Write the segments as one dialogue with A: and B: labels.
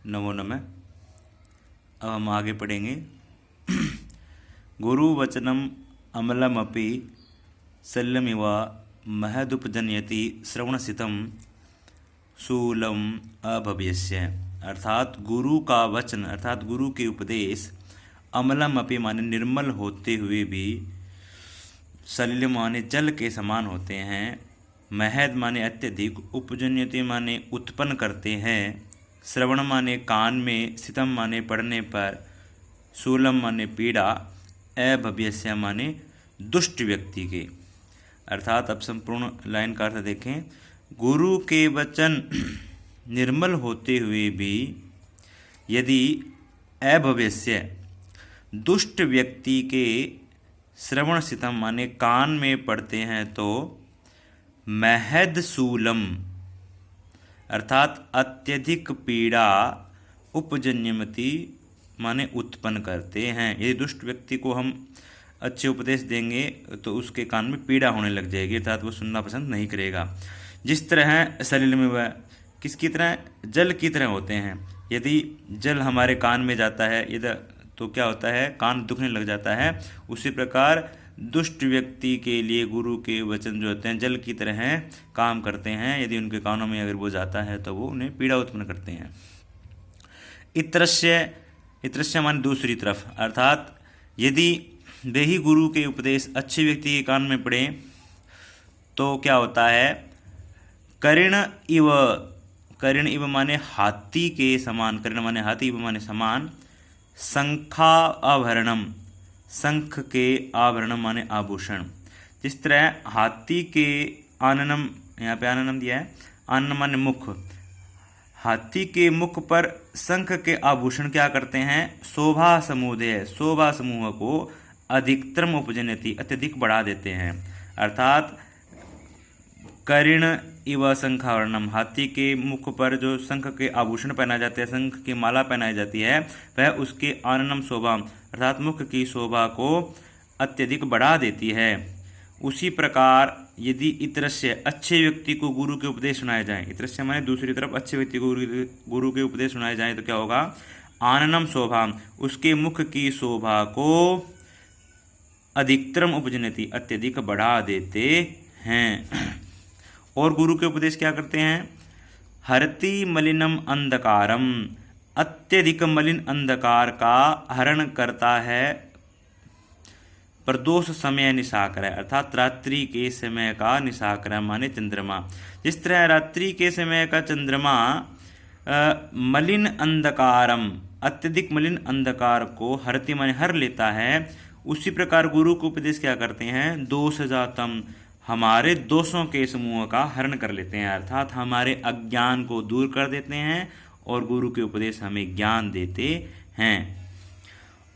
A: नमो नमः। अब हम आगे पढ़ेंगे। गुरु वचनम अमलमपि शल्यमिव महदुपजनयति श्रवणसितं शूलम अभव्यस्य। अर्थात गुरु का वचन अर्थात गुरु के उपदेश अमलमपि माने निर्मल होते हुए भी, शल्य माने जल के समान होते हैं, महद माने अत्यधिक, उपजन्यति माने उत्पन्न करते हैं, श्रवण माने कान में, सितम माने पढ़ने पर, शूलम माने पीड़ा, अभव्यस्य माने दुष्ट व्यक्ति के। अर्थात अब संपूर्ण लाइन का अर्थ देखें। गुरु के वचन निर्मल होते हुए भी यदि अभव्यस्य दुष्ट व्यक्ति के श्रवण सितम माने कान में पड़ते हैं तो महद शूलम अर्थात अत्यधिक पीड़ा उपजन्यमति माने उत्पन्न करते हैं। यदि दुष्ट व्यक्ति को हम अच्छे उपदेश देंगे तो उसके कान में पीड़ा होने लग जाएगी, अर्थात वो सुनना पसंद नहीं करेगा। जिस तरह शरीर में वह किसकी तरह, जल की तरह होते हैं। यदि जल हमारे कान में जाता है यदि तो क्या होता है, कान दुखने लग जाता है। उसी प्रकार दुष्ट व्यक्ति के लिए गुरु के वचन जो होते हैं जल की तरह काम करते हैं। यदि उनके कानों में अगर वो जाता है तो वो उन्हें पीड़ा उत्पन्न करते हैं। इत्रस्य माने दूसरी तरफ, अर्थात यदि वे ही गुरु के उपदेश अच्छे व्यक्ति के कान में पड़े तो क्या होता है, कर्ण इव माने हाथी के समान, कर्ण माने हाथी, इव माने समान, शंखाभरणम शंख के आभरणम माने आभूषण। जिस तरह हाथी के आननम, यहाँ पे आननम दिया है, आननम माने मुख, हाथी के मुख पर शंख के आभूषण क्या करते हैं, शोभा समूह को अधिकतम उपजनति अत्यधिक बढ़ा देते हैं। अर्थात कर्ण इव शंखावरणम, हाथी के मुख पर जो शंख के आभूषण पहनाए जाते हैं, शंख की माला पहनाई जाती है, वह उसके आननम शोभा अर्थात मुख की शोभा को अत्यधिक बढ़ा देती है। उसी प्रकार यदि इतरस्य अच्छे व्यक्ति को गुरु के उपदेश सुनाए जाए, इतरस्य माने दूसरी तरफ अच्छे व्यक्ति को गुरु के उपदेश सुनाए जाए तो क्या होगा, आननम शोभा उसके मुख की शोभा को अधिकतम उपजनति अत्यधिक बढ़ा देते हैं। और गुरु के उपदेश क्या करते हैं, हरति मलिनम अंधकारम, अत्यधिक मलिन अंधकार का हरण करता है, प्रदोष समय निशाकर है, अर्थात रात्रि के समय का निशाकर माने चंद्रमा। जिस तरह रात्रि के समय का चंद्रमा मलिन अंधकारम अत्यधिक मलिन अंधकार को हरति माने हर लेता है, उसी प्रकार गुरु को उपदेश क्या करते हैं, दोष जातम हमारे दोषों के समूह का हरण कर लेते हैं, अर्थात हमारे अज्ञान को दूर कर देते हैं और गुरु के उपदेश हमें ज्ञान देते हैं।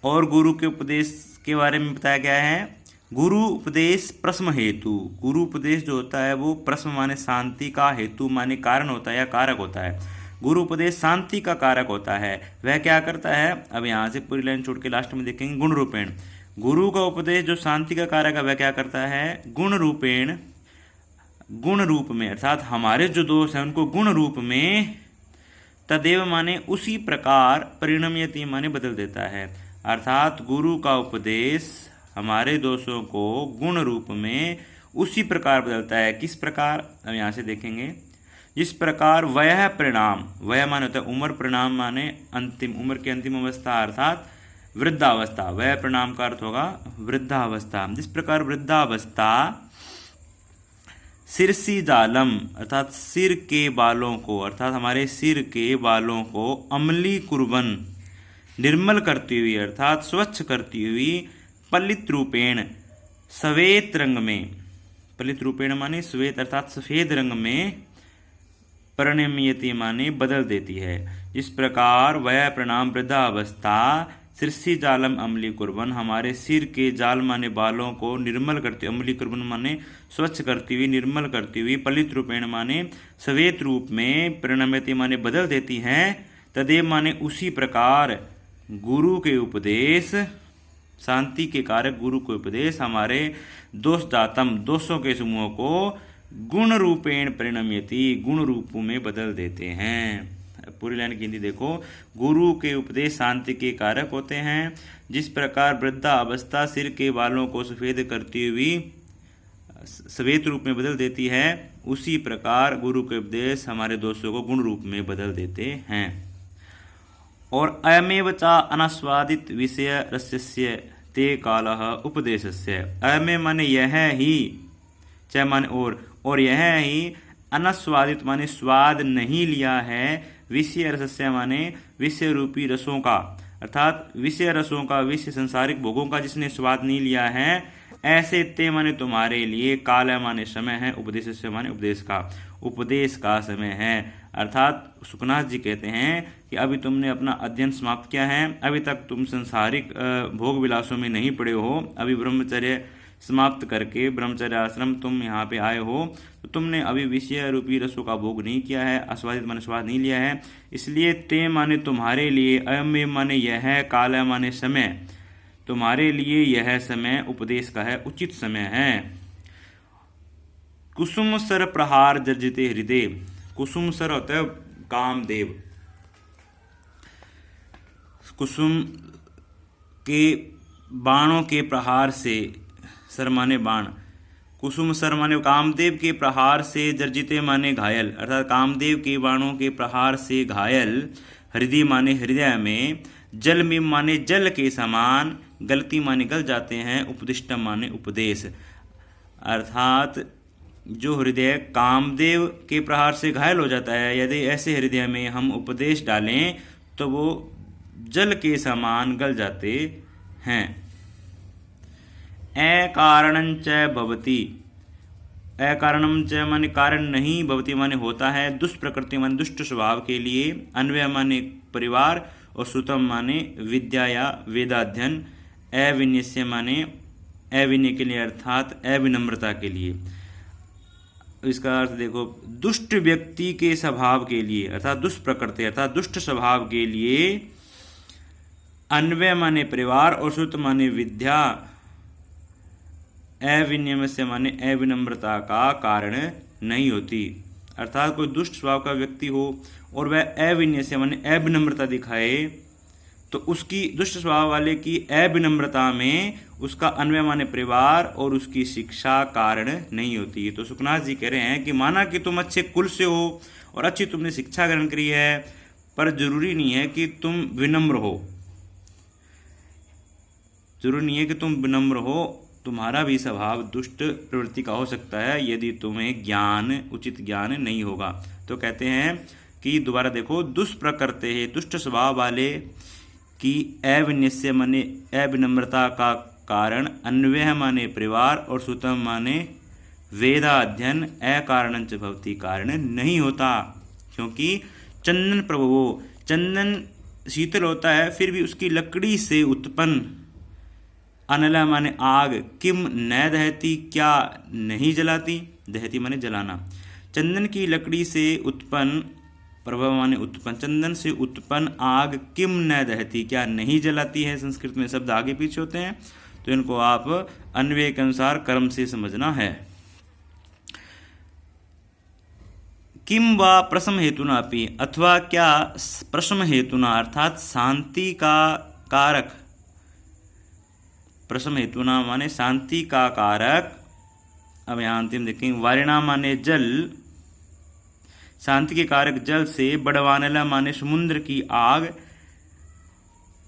A: और गुरु के उपदेश के बारे में बताया गया है, गुरु उपदेश प्रश्न हेतु, गुरु उपदेश जो होता है वो प्रश्न माने शांति का, हेतु माने कारण होता है या कारक होता है। गुरु उपदेश शांति का कारक होता है। वह क्या करता है, अब यहाँ से पूरी लाइन छोड़ के लास्ट में देखेंगे, गुण रूपेण गुरु का उपदेश जो शांति का कारक है वह क्या करता है, गुण रूपेण गुण रूप में, अर्थात हमारे जो दोष हैं उनको गुण रूप में, तदेव माने उसी प्रकार, परिणमयति माने बदल देता है। अर्थात गुरु का उपदेश हमारे दोषों को गुण रूप में उसी प्रकार बदलता है। किस प्रकार, अब यहाँ से देखेंगे। जिस प्रकार वह परिणाम, वह माने होता है उम्र, परिणाम माने अंतिम, उम्र की अंतिम अवस्था अर्थात वृद्धावस्था, वह परिणाम का अर्थ होगा वृद्धावस्था। जिस प्रकार वृद्धावस्था सिरसी जालम अर्थात सिर के बालों को, अर्थात हमारे सिर के बालों को अम्ली कुर्बन निर्मल करती हुई अर्थात स्वच्छ करती हुई, पलित रूपेण श्वेत रंग में, पलित रूपेण माने श्वेत अर्थात सफेद रंग में, परिणमयति माने बदल देती है। इस प्रकार वह परिणाम वृद्धावस्था सिरसी जालम अम्ली कुर्बन हमारे सिर के जाल माने बालों को निर्मल करती, अम्ली कुर्बन माने स्वच्छ करती हुई, निर्मल करती हुई, पलित रूपेण माने श्वेत रूप में, परिणमयति माने बदल देती हैं, तदेव माने उसी प्रकार गुरु के उपदेश, शांति के कारक गुरु के उपदेश हमारे दोष दातम दोषों के समूह को गुण रूपेण परिणमयति गुण रूपों में बदल देते हैं। पूरी लाइन की हिंदी देखो। गुरु के उपदेश शांति के कारक होते हैं। जिस प्रकार वृद्धा अवस्था सिर के बालों को सफ़ेद करती हुई श्वेत रूप में बदल देती है, उसी प्रकार गुरु के उपदेश हमारे दोषों को गुण रूप में बदल देते हैं। और अयमेव च अनास्वादित विषय रस्य ते कालः उपदेशस्य। अयमेव माने यह ही, च माने और यह ही, अनास्वादित माने स्वाद नहीं लिया है, विषय रसस्य माने विषय रूपी रसों का, अर्थात विषय रसों का, विषय संसारिक भोगों का जिसने स्वाद नहीं लिया है, ऐसे ते माने तुम्हारे लिए, काल माने समय है, उपदेश से माने उपदेश का समय है। अर्थात सुखनाथ जी कहते हैं कि अभी तुमने अपना अध्ययन समाप्त किया है, अभी तक तुम संसारिक भोग विलासों में नहीं पड़े हो, अभी ब्रह्मचर्य समाप्त करके ब्रह्मचर्य आश्रम तुम यहाँ पे आए हो, तो तुमने अभी विषय रूपी रसों का भोग नहीं किया है, आस्वादित माने स्वाद नहीं लिया है। इसलिए ते माने तुम्हारे लिए, अयम माने यह, काल माने समय, तुम्हारे लिए यह समय उपदेश का है, उचित समय है। कुसुम सर प्रहार जर्जिते हृदय। कुसुम सर होता है कामदेव। कुसुम के बाणों के प्रहार से, सर माने बाण, कुसुम सर माने कामदेव के प्रहार से, जर्जिते माने घायल, अर्थात कामदेव के बाणों के प्रहार से घायल, हृदय माने हृदय में, जल में माने जल के समान, गलती माने गल जाते हैं, उपदिष्टम माने उपदेश, अर्थात जो हृदय कामदेव के प्रहार से घायल हो जाता है, यदि ऐसे हृदय में हम उपदेश डालें तो वो जल के समान गल जाते हैं। अकारणं च भवति। अकारणम च माने कारण नहीं, भवति माने होता है, दुष्प्रकृति माने दुष्ट स्वभाव के लिए, अन्वय माने परिवार, और श्रुतम माने विद्या या वेदाध्ययन, अविन्यस्य माने अविनय के लिए, अर्थात अविनम्रता के लिए। इसका अर्थ देखो, दुष्ट व्यक्ति के स्वभाव के लिए, अर्थात दुष्प्रकृति अर्थात दुष्ट स्वभाव के लिए, अन्वय माने परिवार और श्रुत माने विद्या, अविनम्य माने अविनम्रता का कारण नहीं होती। अर्थात कोई दुष्ट स्वभाव का व्यक्ति हो और वह अविनय से माने अविनम्रता दिखाए, तो उसकी दुष्ट स्वभाव वाले की अविनम्रता में उसका अन्वय माने परिवार और उसकी शिक्षा कारण नहीं होती। तो सुखनाथ जी कह रहे हैं कि माना कि तुम अच्छे कुल से हो और अच्छी तुमने शिक्षा ग्रहण करी है, पर जरूरी नहीं है कि तुम विनम्र हो, जरूरी नहीं है कि तुम विनम्र हो, तुम्हारा भी स्वभाव दुष्ट प्रवृत्ति का हो सकता है यदि तुम्हें ज्ञान, उचित ज्ञान नहीं होगा। तो कहते हैं कि दोबारा देखो, दुष्प्रकृते है, दुष्ट स्वभाव वाले की अविनय माने अविनम्रता का कारण, अन्वय माने परिवार और श्रुतम माने वेदाध्ययन, अकारणंच भवति कारण नहीं होता। क्योंकि चंदन प्रभवो, चंदन शीतल होता है फिर भी उसकी लकड़ी से उत्पन्न, अनला माने आग, किम न दहती क्या नहीं जलाती, दहती माने जलाना, चंदन की लकड़ी से उत्पन्न, प्रभव माने उत्पन्न, चंदन से उत्पन्न आग किम न दहती क्या नहीं जलाती है। संस्कृत में शब्द आगे पीछे होते हैं, तो इनको आप अन्वय के अनुसार कर्म से समझना है। किम व प्रशम हेतुना अपि, अथवा क्या प्रशम हेतुना अर्थात शांति का कारक, प्रशम हेतुना माने शांति का कारक। अब यहाँ अंतिम देखेंगे, वारिणा माने जल, शांति के कारक जल से, बड़वानला माने समुद्र की आग,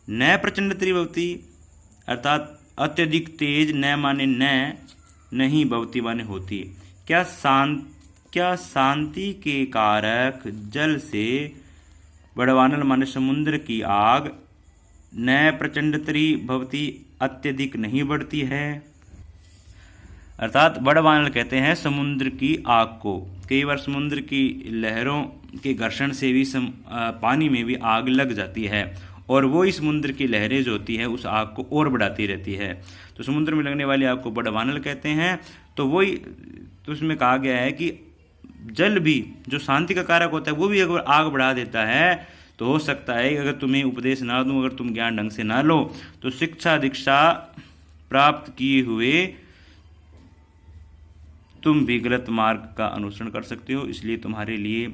A: न प्रचंड त्रिभवती अर्थात अत्यधिक तेज, न माने न नहीं, भवती माने होती। क्या शांति के कारक जल से, बड़वानल माने समुद्र की आग, न प्रचंड त्रिभवती अत्यधिक नहीं बढ़ती है, अर्थात बड़वानल कहते हैं समुद्र की आग को। कई बार समुद्र की लहरों के घर्षण से भी पानी में भी आग लग जाती है, और वो ही समुद्र की लहरें जो होती है उस आग को और बढ़ाती रहती है, तो समुद्र में लगने वाली आग को बड़वानल कहते हैं। तो वही, तो उसमें कहा गया है कि जल भी जो शांति का कारक होता है वो भी अगर आग बढ़ा देता है, तो हो सकता है अगर तुम्हें उपदेश ना दूं, अगर तुम ज्ञान ढंग से ना लो, तो शिक्षा दीक्षा प्राप्त किए हुए तुम भी गलत मार्ग का अनुसरण कर सकते हो, इसलिए तुम्हारे लिए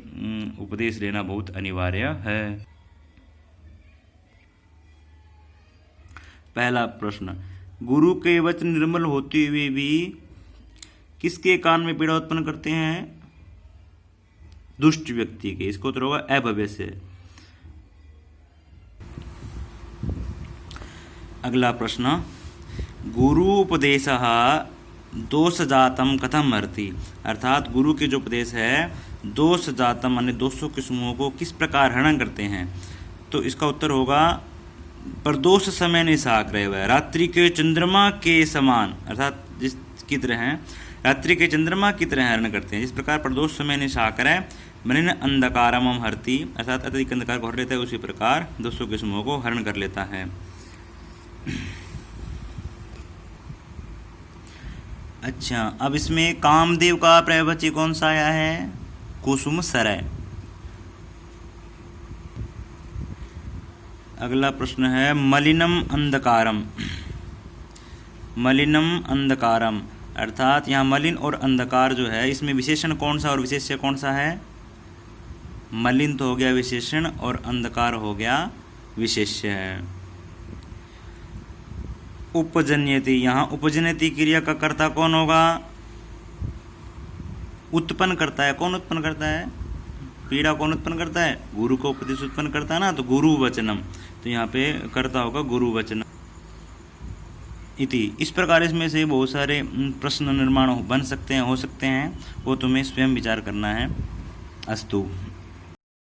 A: उपदेश लेना बहुत अनिवार्य है। पहला प्रश्न, गुरु के वचन निर्मल होते हुए भी किसके कान में पीड़ा उत्पन्न करते हैं? दुष्ट व्यक्ति के। इसको उत्तर होगा अभव्यस्य। अगला प्रश्न, गुरु उपदेशः दोष जातम कथम हरति, अर्थात गुरु के जो उपदेश है दोष जातम माने दोषों के समूह को किस प्रकार हरण करते हैं? तो इसका उत्तर होगा प्रदोष समय निशाग्रह वह रात्रि के चंद्रमा के समान, अर्थात जिस की तरह हैं रात्रि के चंद्रमा की तरह हरण करते हैं। जिस प्रकार प्रदोष समय निशाग्रह मलिन अंधकारम हरति, अर्थात अत्यधिक अंधकार को हर लेता है, उसी प्रकार दोषों के समूह को हरण कर लेता है। अच्छा, अब इसमें कामदेव का पर्यायवाची कौन सा आया है? कुसुम सरय। अगला प्रश्न है मलिनम अंधकारम। मलिनम अंधकारम अर्थात यहाँ मलिन और अंधकार जो है इसमें विशेषण कौन सा और विशेष्य कौन सा है? मलिन तो हो गया विशेषण और अंधकार हो गया विशेष्य है। उपजन्यति, यहाँ उपजन्यति क्रिया का कर्ता कौन होगा? उत्पन्न करता है। कौन उत्पन्न करता है? पीड़ा कौन उत्पन्न करता है? गुरु को उपदेश उत्पन्न करता है ना, तो गुरु वचनम, तो यहाँ पे कर्ता होगा गुरु वचनम इति। इस प्रकार इसमें से बहुत सारे प्रश्न निर्माण बन सकते हैं, हो सकते हैं, वो तुम्हें स्वयं विचार करना है। अस्तु।